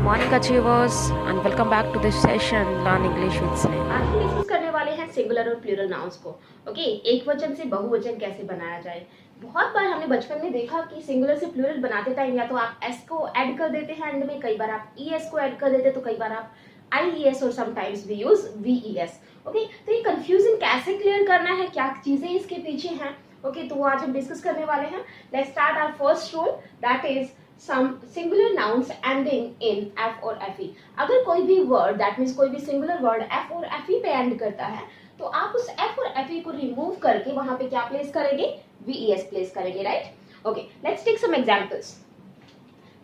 Morning achievers and welcome back to this session Learn English with Sneh. आज हम discuss करने वाले हैं सिंगुलर और प्लूरल नाउन्स को। ओके, एक वचन से बहुवचन कैसे बनाया जाए। बहुत बार हमने बचपन में देखा कि सिंगुलर से प्लूरल बनाते टाइम या तो आप एस को ऐड कर देते हैं एंड में, कई बार आप ईएस को ऐड कर देते हैं, तो कई बार आप आईईएस और समटाइम्स वी यूज वीईएस। ओके, तो ये कंफ्यूजन कैसे क्लियर करना है, क्या चीजें इसके पीछे हैं। ओके, तो वो आज हम डिस्कस करने वाले हैं। Let's start our first rule, that is some singular nouns ending in f और fe। अगर कोई भी वर्ड, दैट मीन्स कोई भी सिंगुलर वर्ड f और fe पे एंड करता है, तो आप उस f और fe को रिमूव करके वहां पे क्या प्लेस करेंगे, ves प्लेस करेंगे, right. Okay, let's take some examples.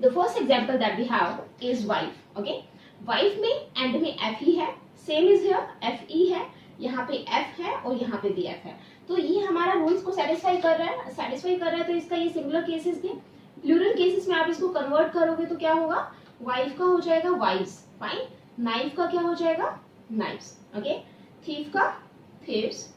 The first example that we have is wife. Okay, wife में एंड में fe है, सेम इज हियर fe है, यहाँ पे f है और यहाँ पे भी f है। तो ये हमारा रूल्स को सेटिस्फाई कर रहा है, तो इसका ये सिंगुलर केसेस थे। प्लूरल केसेस में आप इसको कन्वर्ट करोगे तो क्या होगा, वाइफ का हो जाएगा वाइव्स, फाइन। नाइफ का क्या हो जाएगा, नाइफ्स। ओके, थीफ का थीव्स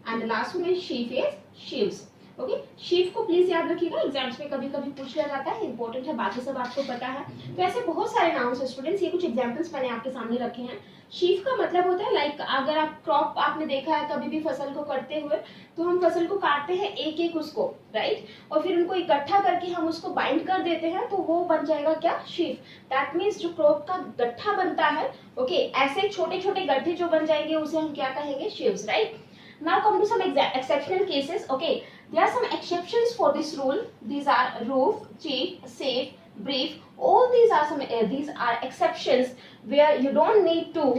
एंड लास्ट में शीफ इज शीव्स। ओके, शीफ को प्लीज याद रखिएगा, एग्जाम्स में कभी कभी पूछ लिया जाता है, इंपॉर्टेंट है, बाकी सब आपको पता है। तो ऐसे बहुत सारे नाउन्स है स्टूडेंट्स, ये कुछ एग्जाम्पल्स मैंने आपके सामने रखे हैं। शीफ का मतलब होता है लाइक अगर आप क्रॉप आपने देखा है कभी भी फसल को करते हुए, तो हम फसल को काटते हैं एक एक उसको, राइट, और फिर उनको इकट्ठा करके हम उसको बाइंड कर देते हैं, तो वो बन जाएगा क्या, शीफ। दैट मीन्स जो क्रॉप का गट्ठा बनता है, ओके, ऐसे छोटे छोटे गट्ठे जो बन जाएंगे उसे हम क्या कहेंगे, शीव्स, right. Now come to some exceptional cases. Okay, there are some exceptions for this rule. These are roof, chief, safe, brief. All these are exceptions where you don't need to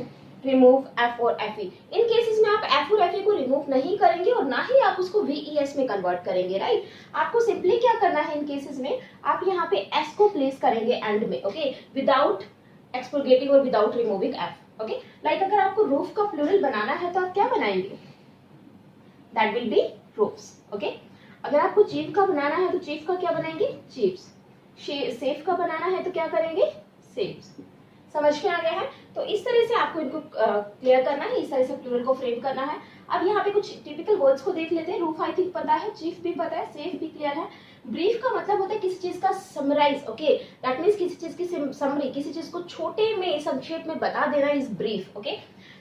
remove f or fe. In cases में आप f और fe को remove नहीं करेंगे और ना ही आप उसको ves में कन्वर्ट करेंगे, राइट। आपको सिंपली क्या करना है इन केसेस में, आप यहाँ पे s को प्लेस करेंगे एंड में, ओके, विदाउट एक्सप्रोगेटिंग और without removing f। Okay, like अगर आपको रूफ का प्लूरल बनाना है तो आप क्या बनाएंगे, that will be roofs। okay, अगर आपको चीफ का बनाना है तो चीफ का क्या बनाएंगे, चीफ्स। सेफ का बनाना है तो क्या करेंगे, सेफ्स। समझ में आ गया है। तो इस तरह से आपको इनको क्लियर करना है, इस तरह से प्लूरल को फ्रेम करना है। अब यहाँ पे कुछ टिपिकल वर्ड्स को देख लेते हैं। रूफ आई थिंक पता है, चीफ भी पता है, सेफ भी क्लियर है। ब्रीफ का मतलब होता है किसी चीज का समराइज, ओके, दैट मीन्स किसी चीज की समरी, किसी चीज को छोटे में संक्षेप में बता देना is brief. Okay,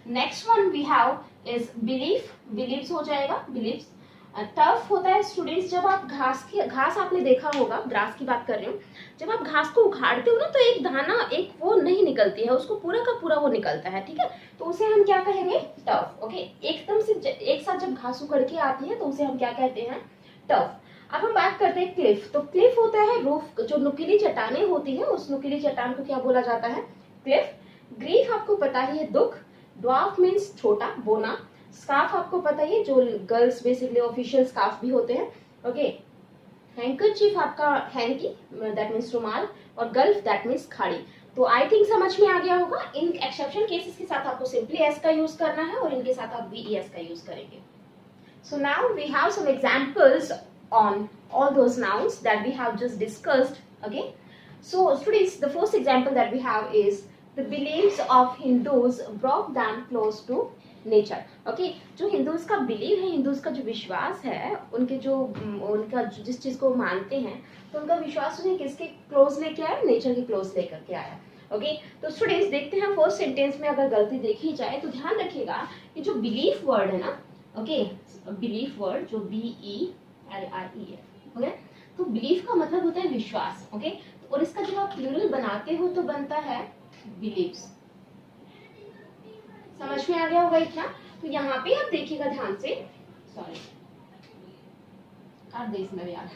next one we have is belief, believes हो जाएगा, बिलीव्स। टफ होता है स्टूडेंट्स, जब आप घास आपने देखा होगा, ग्रास की बात कर रही हूँ, जब आप घास को उखाड़ते हो ना तो एक दाना, एक वो नहीं निकलती है, उसको पूरा का पूरा वो निकलता है, ठीक है, तो उसे हम क्या कहेंगे, टफ। ओके, एकदम से एक साथ जब घास उखड़ के आती है तो उसे हम क्या कहते हैं, टफ। अब हम बात करते हैं क्लिफ। तो क्लिफ होता है रूफ, जो नुकीली चट्टानें होती है उस नुकीली चट्टान को क्या बोला जाता है, क्लिफ। ग्रीफ आपको पता ही है, दुख। ड्वार्फ मीन्स छोटा, बोना। स्कार्फ आपको पता ही है, जो गर्ल्स बेसिकली ऑफिशियल स्कार्फ भी होते हैं। ओके, हैंकरचीफ आपका हैंकी, दैट मीन्स रुमाल, और गल्फ दैट मीन्स खाड़ी। तो आई थिंक समझ में आ गया होगा। इन एक्सेप्शन केसेस के साथ आपको सिंपली एस का यूज करना है और इनके साथ आप वीईएस का यूज करेंगे। So now we have some examples on all those nouns that we have just discussed. Okay, so students, the first example that we have is the beliefs of Hindus brought them close to nature. Okay, जो Hindus का believe है, Hindus का जो विश्वास है, उनका जिस चीज को मानते हैं, तो उनका विश्वास उन्हें किसके क्लोज लेके आया, नेचर के क्लोज लेकर के आया। ओके, तो स्टूडेंट्स देखते हैं फर्स्ट सेंटेंस में अगर गलती देखी जाए तो ध्यान रखिएगा कि जो बिलीफ वर्ड है ना, ओके, बिलीफ वर्ड जो BELIEF, ओके, तो बिलीफ का मतलब होता है विश्वास। ओके, और इसका जब आप प्लूरल बनाते हो तो बनता है बिलीव्स। समझ में आ गया होगा इतना। तो यहाँ पे आप देखिएगा ध्यान से, सॉरी काट दे इसमें यार,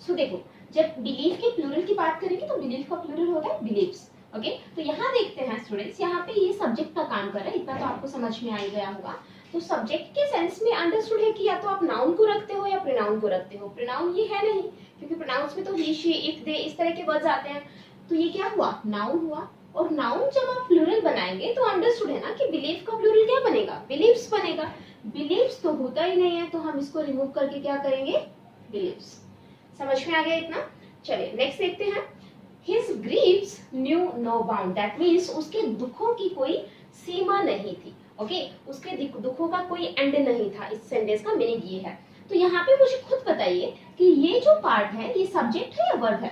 सो देखो, जब बिलीफ के प्लूरल की बात करेंगे तो बिलीफ का प्लूरल होता है बिलीव्स। ओके, तो यहाँ देखते हैं स्टूडेंट्स, यहाँ पे ये सब्जेक्ट का काम कर रहा है, इतना तो आपको समझ में आ ही गया होगा। तो सब्जेक्ट के सेंस में अंडरस्टूड है कि या तो आप नाउन को रखते हो या प्रोनाउन को रखते हो। प्रोनाउन ये है नहीं, क्योंकि प्रोनाउंस में तो ही, शी, इट, दे इस तरह के वर्ड्स आते हैं। तो ये क्या हुआ, नाउन हुआ। और नाउन जब आप प्लूरल बनाएंगे तो अंडरस्टूड है ना कि बिलीफ का प्लूरल क्या बनेगा, बिलीव्स बनेगा। बिलीव्स तो होता ही नहीं है, तो हम इसको रिमूव करके क्या करेंगे, बिलीव्स। समझ में आ गया इतना। चलिए नेक्स्ट देखते हैं। His griefs knew no bound, that means उसके दुखों की कोई सीमा नहीं थी। ओके, उसके दुखों का कोई एंड नहीं था। इस सेंटेंस का मीनिंग ये है। तो यहाँ पे मुझे खुद बताइए कि ये जो पार्ट है ये सब्जेक्ट है या वर्ब है,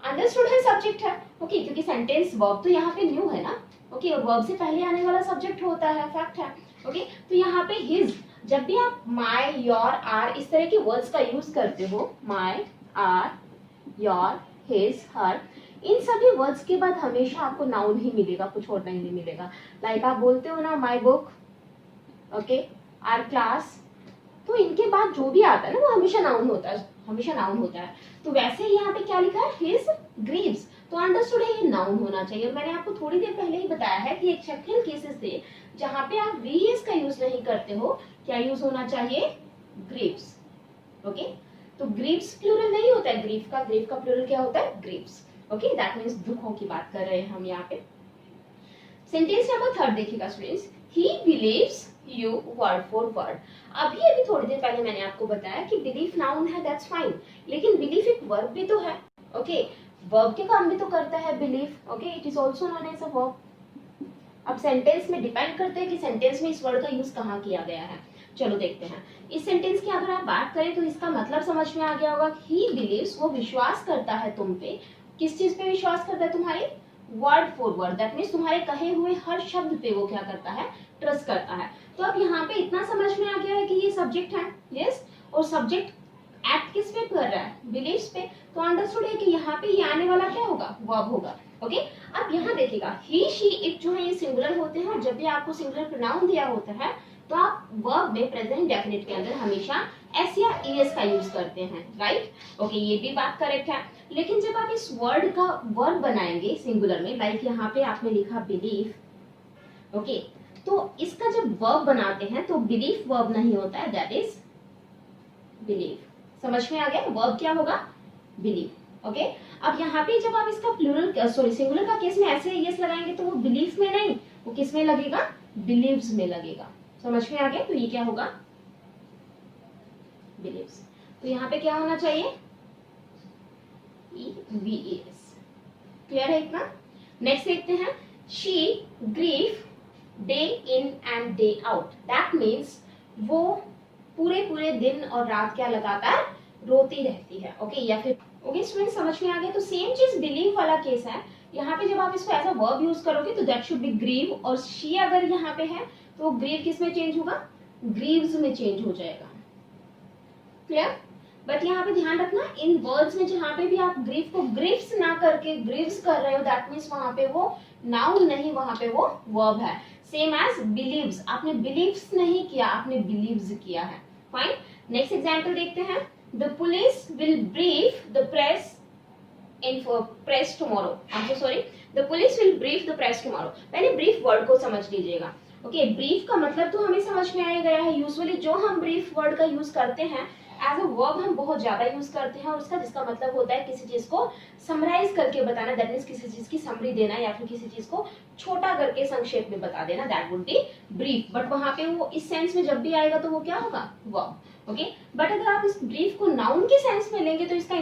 अंडरस्टूड है सब्जेक्ट है, ओके, क्योंकि सेंटेंस वर्ब तो यहाँ पे न्यू है ना, ओके, और वर्ब से पहले आने वाला सब्जेक्ट होता है, फैक्ट है, ओके। तो यहाँ पे हिज, जब भी आप माय, योर, आर इस तरह के वर्ड्स का यूज करते हो, माय, आर, योर, हिज, हर, इन सभी वर्ड्स के बाद हमेशा आपको नाउन ही मिलेगा, कुछ और नहीं मिलेगा। लाइक आप बोलते हो ना my book, okay, our class, तो इनके बाद जो भी आता है ना वो हमेशा नाउन होता है, हमेशा नाउन होता है। तो वैसे ही यहाँ पे क्या लिखा है, हिज ग्रीव्स, तो अंडरस्टूड है ये नाउन होना चाहिए। और मैंने आपको थोड़ी देर पहले ही बताया है कि एक्सेप्शनल केसेस थे जहाँ पे आप वीएस का यूज नहीं करते हो, क्या यूज होना चाहिए, ग्रीव्स, ओके। तो ग्रीव्स प्लूरल नहीं होता है ग्रीफ का प्लूरल क्या होता है, ग्रीव्स, ओके। दैट मीन्स दुखों की बात कर रहे हैं हम यहाँ पे। सेंटेंस नंबर 3 देखिएगा students, he believes you word for word. अभी थोड़ी देर पहले मैंने आपको बताया कि बिलीफ नाउन है, दैट्स फाइन, लेकिन बिलीफ एक वर्ब भी तो है, ओके, वर्ब के काम भी तो करता है belief, okay, it is also known as a verb. अब सेंटेंस में डिपेंड करते हैं कि सेंटेंस में इस वर्ड का यूज कहाँ किया गया है। चलो देखते हैं। इस सेंटेंस की अगर आप बात करें तो इसका मतलब समझ में आ गया होगा, ही बिलीव्स, वो विश्वास करता है तुम पे, किस चीज पे विश्वास करता है, तुम्हारे word for word, that means तुम्हारे कहे हुए हर शब्द पे वो क्या करता है, ट्रस्ट करता है। तो अब यहाँ पे इतना समझ में आ गया है कि ये सब्जेक्ट है, यस, और सब्जेक्ट एक्ट किस पे कर रहा है, बिलीव्स पे, तो अंडरस्टूड है कि यहाँ पे ये आने वाला क्या होगा, वर्ब होगा, ओके। अब यहाँ देखिएगा, ही, शी, इट जो है ये सिंगुलर होते हैं, और जब भी आपको सिंगुलर प्रोनाउन दिया होता है तो आप वर्ब में प्रेजेंट डेफिनेट के अंदर हमेशा एस या ईएस का यूज करते हैं, राइट, ओके, ये भी बात करेक्ट है। लेकिन जब आप इस वर्ड का वर्ब बनाएंगे सिंगुलर में, लाइक यहाँ पे आपने लिखा बिलीव, ओके, तो इसका जब वर्ब बनाते हैं तो बिलीफ वर्ब नहीं होता है, दैट इज बिलीव। समझ में आ गया, वर्ब क्या होगा, बिलीव, ओके। अब यहाँ पे जब आप इसका प्लूरल सिंगुलर का केस में ऐसे यस लगाएंगे तो वो बिलीफ में नहीं, वो किस में लगेगा, बिलीव्स में लगेगा। समझ में आ गया, तो ये क्या होगा, बिलीव्स। तो यहाँ पे क्या होना चाहिए, EVES, क्लियर है इतना। नेक्स्ट देखते हैं, she grieve day in and day out, that means वो पूरे दिन और रात क्या लगातार रोती रहती है, ओके, या फिर, ओके स्टूडेंट, समझ में आ गया। तो सेम चीज बिलीव वाला केस है, यहाँ पे जब आप इसको एज अ वर्ब यूज करोगे तो दैट शुड बी ग्रीव, और शी अगर यहाँ पे है तो ग्रीव किस में चेंज होगा, ग्रीव्स में चेंज हो जाएगा, क्लियर। बट यहाँ पे ध्यान रखना, इन वर्ड्स में जहाँ पे भी आप ग्रीव को ग्रीव्स ना करके ग्रीव्स कर रहे हो, दैट मीन्स वहां पे वो नाउन नहीं, वहां पे वो वर्ब है। सेम एज बिलीव्स, आपने बिलीव्स नहीं किया, आपने बिलीव्स किया है, फाइन। नेक्स्ट एग्जांपल देखते हैं, the police will brief the press press tomorrow, I am sorry, the police will brief the press tomorrow. पहले ब्रीफ वर्ड को समझ लीजिएगा, ओके, ब्रीफ का मतलब तो हमें समझ में आ गया है। यूजुअली जो हम ब्रीफ वर्ड का यूज करते हैं एज अ वर्ब हम बहुत ज्यादा यूज करते हैं, और उसका जिसका मतलब होता है किसी चीज को समराइज करके बताना, दैट मीन्स किसी चीज की समरी देना, या फिर किसी चीज को छोटा करके संक्षेप में बता देना, that would be brief. But वहां पे वो इस सेंस में जब भी आएगा तो वो क्या होगा, वर्ब, ओके। बट अगर आप इस ब्रीफ को नाउन के सेंस में लेंगे तो इसका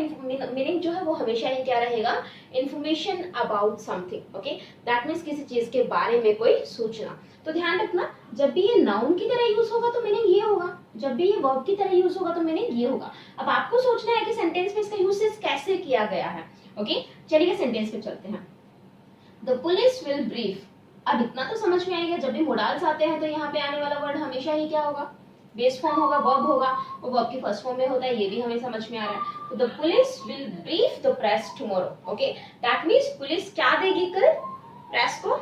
मीनिंग जो है वो हमेशा ही क्या रहेगा, information about something, okay, that means किसी चीज के बारे में कोई सूचना। तो ध्यान रखना, जब भी ये नाउन की तरह यूज होगा तो मीनिंग ये होगा, जब भी ये वर्ब की तरह यूज होगा तो मीनिंग ये होगा। अब आपको सोचना है कि सेंटेंस में इसका यूसेज कैसे किया गया है, ओके। चलिए सेंटेंस पे चलते हैं, द पुलिस विल ब्रीफ। अब इतना तो समझ में आएगा, जब भी मोडाल्स आते हैं तो यहाँ पे आने वाला वर्ड हमेशा ही क्या होगा, बेस फॉर्म होगा, वर्ब होगा, और वर्ब की फर्स्ट फॉर्म में होता है, ये भी हमें समझ में आ रहा है। तो the police will brief the press tomorrow, okay, that means police क्या देगी कल, प्रेस को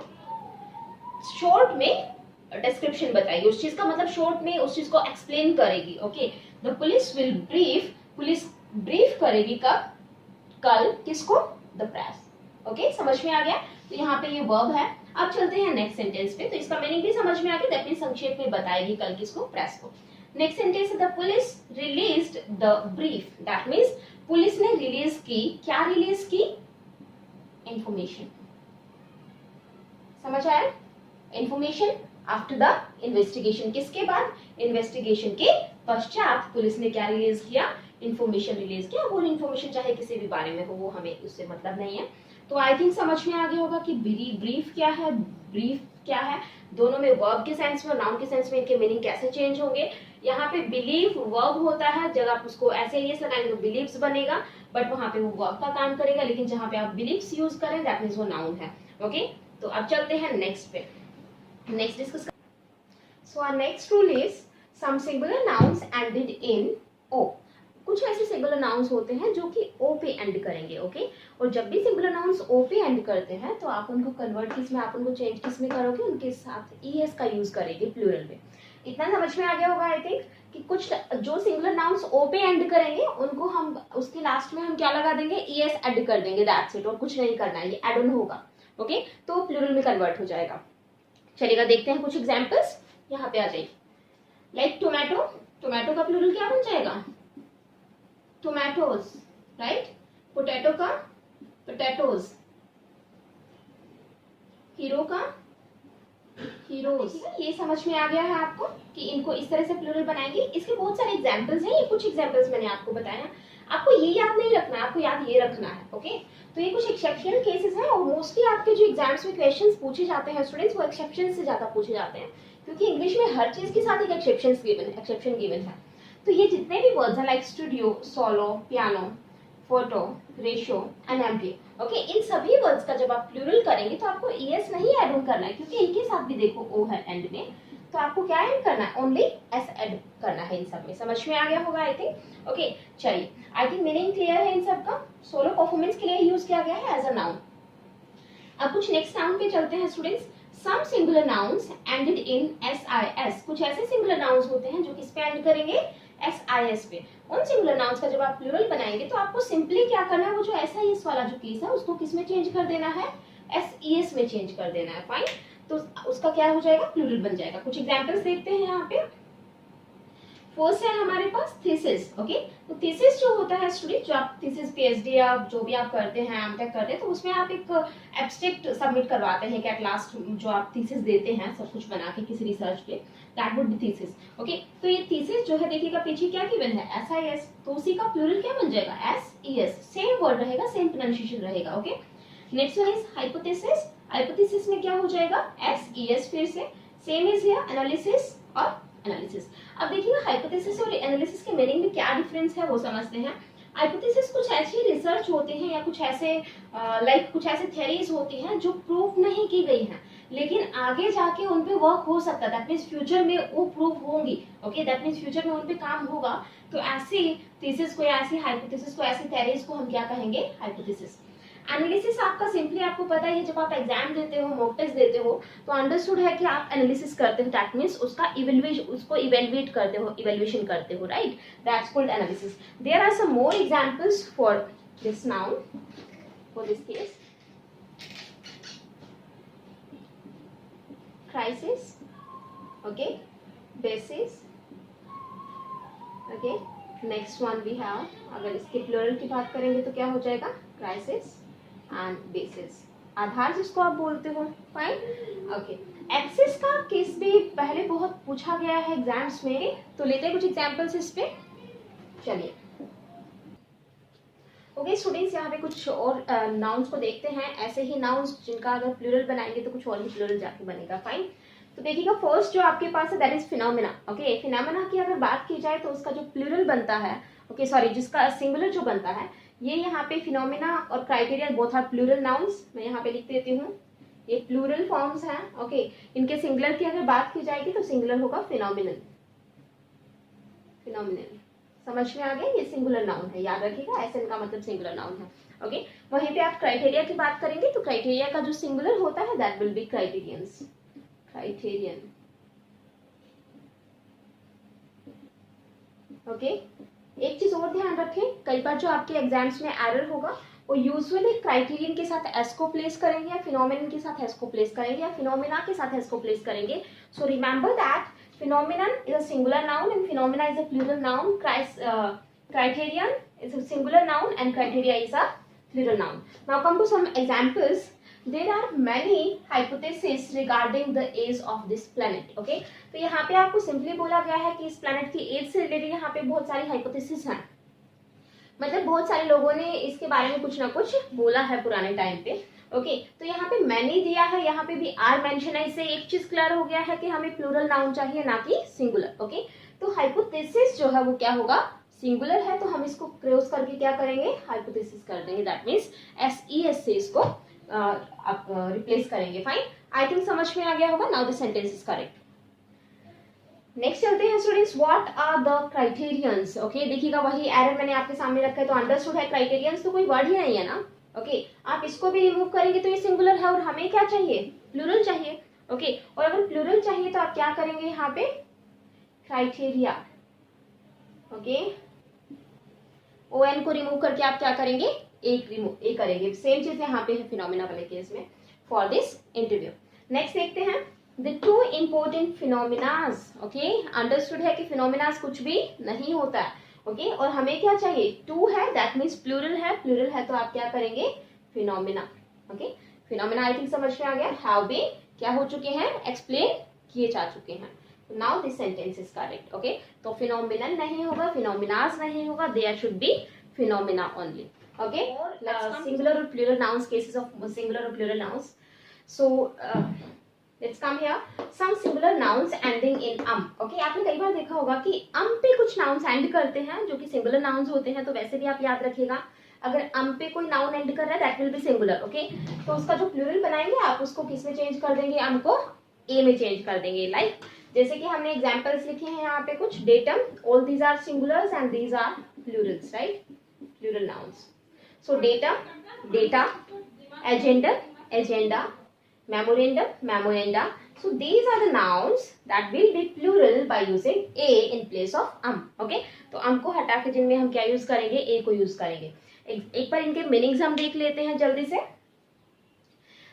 शॉर्ट में डिस्क्रिप्शन बताएगी, उस चीज का मतलब शॉर्ट में उस चीज को एक्सप्लेन करेगी, okay. The police will brief, police brief करेगी कब, कल, किसको, द प्रेस, ओके, समझ में आ गया। तो यहाँ पे ये वर्ब है। अब चलते हैं नेक्स्ट सेंटेंस पे, तो इसका मीनिंग भी समझ में आ गया, दैट मींस संक्षेप में बताएगी कल किसको, प्रेस को। नेक्स्ट सेंटेंस है, the police released the brief, that means police ने रिलीज की, क्या रिलीज की, इंफॉर्मेशन। समझ आया, इंफॉर्मेशन आफ्टर द इन्वेस्टिगेशन, किसके बाद, इन्वेस्टिगेशन के पश्चात पुलिस ने क्या रिलीज किया, इंफॉर्मेशन रिलीज किया। वो इंफॉर्मेशन चाहे किसी भी बारे में हो, वो हमें उससे मतलब नहीं है। तो आई थिंक समझ में आ गया होगा कि ब्रीफ क्या है, ब्रीफ क्या है, दोनों में वर्ब के सेंस में और नाउन के सेंस में इनके मीनिंग कैसे चेंज होंगे। यहाँ पे बिलीव वर्ब होता है, जब आप उसको ऐसे ईएस लगाएंगे तो बिलीव्स बनेगा, बट वहां पे वो वर्ब का काम करेगा, लेकिन जहां पे आप बिलीव्स यूज करें दैट मीन्स वो नाउन है। ओके, तो अब चलते हैं नेक्स्ट पे, next discuss. So our next rule is some singular nouns ended in O. कुछ ऐसे सिंगुलर नाउन्स होते हैं जो कि ओ पे एंड करेंगे। ओके, और जब भी सिंगुलर नाउन्स ओ पे एंड करते हैं तो आप उनको कन्वर्ट किस में, आप उनको चेंज किस में करोगे, उनके साथ ईएस का यूज करेंगे प्लूरल में। इतना समझ में आ गया होगा आई थिंक कि कुछ जो सिंगुलर नाउन्स ओ पे एंड करेंगे उनको हम उसके लास्ट में हम क्या लगा देंगे, ईएस ऐड कर देंगे, दैट्स इट, और कुछ नहीं करना है, ये एड ऑन होगा। ओके, तो प्लूरल में कन्वर्ट हो जाएगा। चलिएगा देखते हैं कुछ एग्जाम्पल्स, यहाँ पे आ जाइए। लाइक टोमेटो, टोमेटो का प्लूरल क्या बन जाएगा, टोमेटोज, राइट। पोटैटो का पोटैटोज, हीरो का हीरोज। ये समझ में आ गया है आपको कि इनको इस तरह से प्लूरल बनाएंगे। इसके बहुत सारे एग्जांपल्स हैं, ये कुछ एग्जांपल्स मैंने आपको बताया। आपको ये याद नहीं रखना है, आपको याद ये रखना है। ओके, तो ये कुछ एक्सेप्शनल केसेस हैं, और मोस्टली आपके जो एग्जाम्स में क्वेश्चंस पूछे जाते हैं स्टूडेंट्स, वो एक्सेप्शन से ज्यादा पूछे जाते हैं, क्योंकि इंग्लिश में हर चीज के साथ एक एक्सेप्शन गिवन है। तो ये जितने भी वर्ड्स हैं like studio, solo, piano, photo, ratio and empty, okay, इन सभी वर्ड्स का जब आप प्लूरल करेंगे तो आपको ईएस नहीं ऐड ऑन करना है, क्योंकि इनके साथ भी देखो ओ है एंड में, तो आपको क्या ऐड करना है, ओनली एस ऐड करना है इन सब में। समझ में आ गया होगा आई थिंक। ओके, चलिए, आई थिंक मीनिंग क्लियर है इन सब का। सोलो परफॉर्मेंस के लिए यूज किया गया है एज अ नाउन। अब कुछ नेक्स्ट नाउन पे चलते हैं students. Some singular nouns ended in S. कुछ ऐसे सिंगुलर नाउन्स होते हैं जो किस पे एंड करेंगे, SIS पे। उन सिंगुलर नाउन्स का जब आप प्लूरल बनाएंगे तो आपको सिंपली क्या करना है, वो जो SIS वाला जो केस है उसको किस में चेंज कर देना है, SES में चेंज कर देना है। फाइन, तो उसका क्या हो जाएगा, प्लूरल बन जाएगा। कुछ एग्जांपल्स देखते हैं यहाँ पे। फर्स्ट है हमारे पास थीसिस। ओके, तो थीसिस जो होता है स्टूडेंट, जो आप थीसिस PhD या जो भी आप करते हैं, एमटेक करते हैं, तो उसमें आप एक एब्स्ट्रैक्ट सबमिट करवाते हैं कि एट लास्ट जो आप थीसिस देते हैं सब कुछ बना के किसी रिसर्च पे, that would be thesis. Okay, तो ये थीसिस जो है देखिएगा पीछे क्या गिवन है, SIS, तो उसी का प्लूरल क्या बन जाएगा, SES। सेम वर्ड रहेगा, सेम प्रोनाउंसिएशन रहेगा। Okay, next one is hypothesis. Hypothesis में क्या हो जाएगा, SES फिर से, सेम इज हियर एनालिसिस और एनालिसिस। अब देखिएगा हाइपोथेसिस और एनालिसिस के मीनिंग में क्या डिफरेंस है वो समझते हैं। हाइपोथेसिस कुछ ऐसी रिसर्च होते हैं या कुछ ऐसे कुछ ऐसे थ्योरीज होती हैं जो प्रूव नहीं की गई हैं, लेकिन आगे जाके उन पे वर्क हो सकता है, दैट मींस फ्यूचर में वो प्रूव होंगी। ओके, दैट मींस फ्यूचर में उन पे काम होगा। तो ऐसी थीसिस को या ऐसी हाइपोथेसिस को, ऐसी थ्योरीज को हम क्या कहेंगे, हाइपोथेसिस। एनालिसिस आपका सिंपली आपको पता है, जब आप एग्जाम देते हो, मॉक टेस्ट देते हो, तो अंडरस्टूड है कि आप एनालिसिस करते हो, दैट मींस उसका इवेल्युएट करते हो, इवेल्युएशन करते हो, right, that's called analysis. There are some more examples for this noun, for this case. Crisis, okay, basis, okay, next one we have, अगर इसके प्लूरल की बात करेंगे तो क्या हो जाएगा, क्राइसिस एंड बेसिस, आधार जिसको आप बोलते हो। Fine, okay. एक्सिस का केस भी पहले बहुत पूछा गया है एग्जाम्स में, तो लेते हैं कुछ एग्जांपल्स इस पे। चलिए, ओके स्टूडेंट्स, यहाँ पे कुछ और नाउन्स को देखते हैं, ऐसे ही नाउन्स जिनका अगर प्लूरल बनाएंगे तो कुछ और ही प्लूरल जाके बनेगा। फाइन, तो देखिएगा फर्स्ट जो आपके पास है that is phenomena. Okay, phenomena की अगर बात की जाए तो उसका जो प्लूरल बनता है, ओके सॉरी, जिसका सिंगुलर जो बनता है, ये यहाँ पे फिनोमेना और criteria both are plural nouns. मैं यहाँ पे लिख देती हूँ, ये प्लूरल फॉर्म्स हैं। ओके, इनके सिंगुलर की अगर बात की जाएगी तो सिंगुलर होगा फिनोमिनल। फिनोमिनल समझ में आ गया, ये सिंगुलर नाउन है, याद रखिएगा, ऐसे इनका मतलब सिंगुलर नाउन है। ओके, वहीं पे आप क्राइटेरिया की बात करेंगे तो क्राइटेरिया का जो सिंगुलर होता है that will B criterions, criterion. Okay, एक चीज और ध्यान रखें, कई बार जो आपके एग्जाम्स में एरर होगा वो यूजुअली क्राइटेरियन के साथ एस को प्लेस करेंगे या फिनोमिनन के साथ एस को प्लेस करेंगे या फिनोमिना के साथ एस को प्लेस करेंगे। So remember that phenomenon is a singular noun and phenomena is a plural noun. Criterion is a singular noun and criteria is a plural noun. Now come to some examples. There are many hypotheses regarding the age of this planet. Okay, तो यहाँ पे आपको simply बोला गया है कि इस planet की एज से रिलेटेड यहाँ पे बहुत सारी हाइपोथेसिस हैं, मतलब बहुत सारे लोगों ने इसके बारे में कुछ ना कुछ बोला है पुराने टाइम पे। ओके, तो यहाँ पे मैनी दिया है, यहाँ पे भी आर मेंशन है, इससे एक चीज क्लियर हो गया है कि हमें प्लूरल नाउन चाहिए ना कि सिंगुलर। ओके, तो हाइपोथेसिस जो है वो क्या होगा, सिंगुलर है, तो हम इसको क्रॉस करके क्या करेंगे, हाइपोथेसिस कर देंगे। दैट मीन्स SES से इसको आप रिप्लेस करेंगे। फाइन, आई थिंक समझ में आ गया होगा। Now the sentence is correct. Next चलते हैं students, what are the criterions. Okay, देखिएगा वही एरर मैंने आपके सामने रखा है, तो अंडरस्टूड है, क्राइटेरियंस तो कोई वर्ड ही नहीं है ना। ओके, आप इसको भी रिमूव करेंगे तो ये सिंगुलर है और हमें क्या चाहिए, प्लूरल चाहिए। ओके, और अगर प्लूरल चाहिए तो आप क्या करेंगे यहाँ पे, क्राइटेरिया। ओके, ON को रिमूव करके आप क्या करेंगे, एक करेंगे। सेम चीज यहाँ पे है फिनोमिना वाले केस में फॉर दिस इंटरव्यू। नेक्स्ट देखते हैं the two important phenomenas. Okay, understood है कि फिनोमिनास कुछ भी नहीं होता है। ओके, और हमें क्या चाहिए, टू है, दैट मीन्स प्लूरल है, प्लूरल है तो आप क्या करेंगे, phenomena. Okay, phenomena I think समझ में आ गया, हैव बीन क्या हो चुके हैं, एक्सप्लेन किए जा चुके हैं। Now this sentence is correct. Okay, तो फिनोमिनल नहीं होगा, फिनोमिनास नहीं होगा, there should be phenomena only. Okay, singular और plural nouns, cases of singular और plural nouns. So let's come here, some singular nouns ending in okay, आपने कई बार देखा होगा कि पे कुछ नाउन्स एंड करते हैं जो कि सिंगुलर नाउन्स होते हैं, तो वैसे भी आप याद रखिएगा, अगर पे कोई नाउन एंड कर रहा है that will B singular. Okay, तो उसका जो प्लूरल बनाएंगे आप उसको किस में चेंज कर देंगे, को ए में चेंज कर देंगे। लाइक जैसे कि हमने एग्जांपल्स लिखे हैं यहाँ पे कुछ, datum, all these are singulars and these are plurals, right, plural nouns. So datum, data, agenda, agenda, memorandum, memoranda. So these are the nouns that will be plural by using a in place of Okay, तो को हटा के जिनमें हम क्या use करेंगे, a को use करेंगे। एक बार इनके मीनिंग्स हम देख लेते हैं जल्दी से।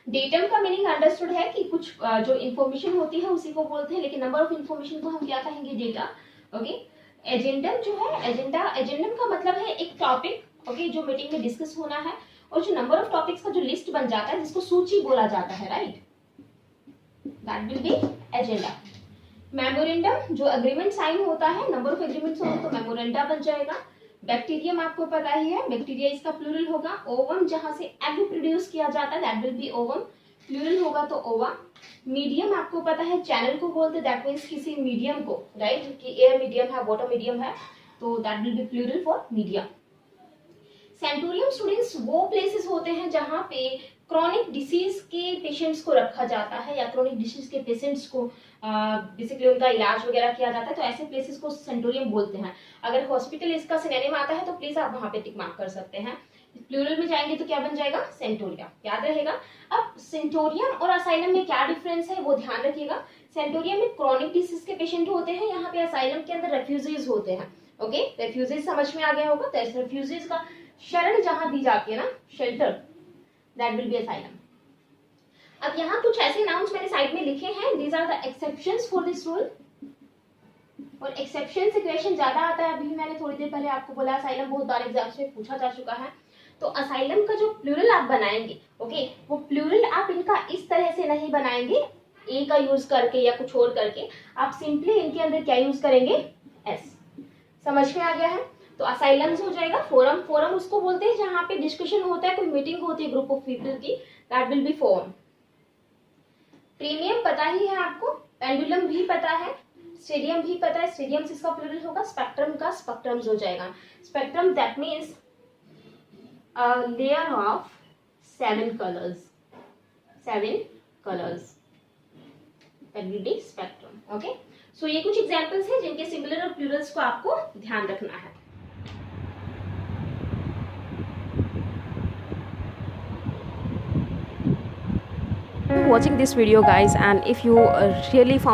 डेटम का मीनिंग अंडरस्टूड है कि कुछ जो इन्फॉर्मेशन होती है उसी को बोलते हैं, लेकिन नंबर ऑफ इन्फॉर्मेशन को हम क्या कहेंगे, डेटा। ओके, एजेंडम जो है, एजेंडम का मतलब है एक टॉपिक, ओके, जो मीटिंग में डिस्कस होना है, और जो नंबर ऑफ टॉपिक्स का जो लिस्ट बन जाता है जिसको सूची बोला जाता है, right, that will B agenda. Memorandum जो अग्रीमेंट साइन होता है, नंबर ऑफ एग्रीमेंट्स होंगे तो मेमोरेंडा बन जाएगा। बैक्टीरियम आपको पता ही है, बैक्टीरिया इसका प्लूरल होगा। ओवम जहां से एग प्रोड्यूस किया जाता है that will be ovum, plural होगा तो ओवा। मीडियम आपको पता है चैनल को बोलते, दैट मीन्स किसी मीडियम को, राइट, कि एयर मीडियम है, वाटर मीडियम है, तो that will be plural for medium. Sanatorium students वो प्लेसेस होते हैं जहां पे क्रॉनिक डिसीज के पेशेंट्स को रखा जाता है, या क्रॉनिक डिसीज के पेशेंट्स को बेसिकली उनका इलाज वगैरह किया जाता है, तो ऐसे प्लेसेस को सेंटोरियम बोलते हैं। अगर हॉस्पिटल इसका सिनोनिम आता है तो प्लीज आप वहां पे टिक मार्क कर सकते हैं। प्लूरल में जाएंगे तो क्या बन जाएगा, सेंटोरिया, याद रहेगा। अब सेंटोरियम और असाइलम में क्या डिफरेंस है वो ध्यान रखिएगा। सेंटोरियम में क्रॉनिक डिसीज के पेशेंट होते हैं, यहाँ पे असाइलम के अंदर रेफ्यूजीज होते हैं। ओके, रेफ्यूजीज समझ में आ गया होगा, तो रेफ्यूजीज का शरण जहां दी जाती है ना, shelter, that will B asylum. अब यहाँ कुछ ऐसे नाउन्स मैंने साइड में लिखे हैं, these are the exceptions for this rule. और एक्सेप्शन से क्वेश्चन ज्यादा आता है, अभी मैंने थोड़ी देर पहले आपको बोला असाइलम बहुत बार एग्जाम्स में पूछा जा चुका है। तो असाइलम का जो प्लूरल आप बनाएंगे, ओके, वो प्लूरल आप इनका इस तरह से नहीं बनाएंगे, ए का यूज करके या कुछ और करके, आप सिंपली इनके अंदर क्या यूज करेंगे, एस। समझ में आ गया है। तो असाइलम्स हो जाएगा। फोरम, फोरम उसको बोलते हैं जहां पे डिस्कशन होता है, कोई मीटिंग होती है ग्रुप ऑफ पीपल की, that will B forum. Premium पता ही है आपको, पेंडुलम भी पता है, स्टेडियम भी पता है, स्टेडियम्स इसका प्लूरल होगा। स्पेक्ट्रम का स्पेक्ट्रम्स हो जाएगा। Spectrum that means layer of 7 colors, 7 colors, that will be spectrum. Okay, so ये कुछ एग्जांपल्स हैं जिनके सिंगुलर और प्लूरल्स को आपको ध्यान रखना है। Watching this video guys, and if you really found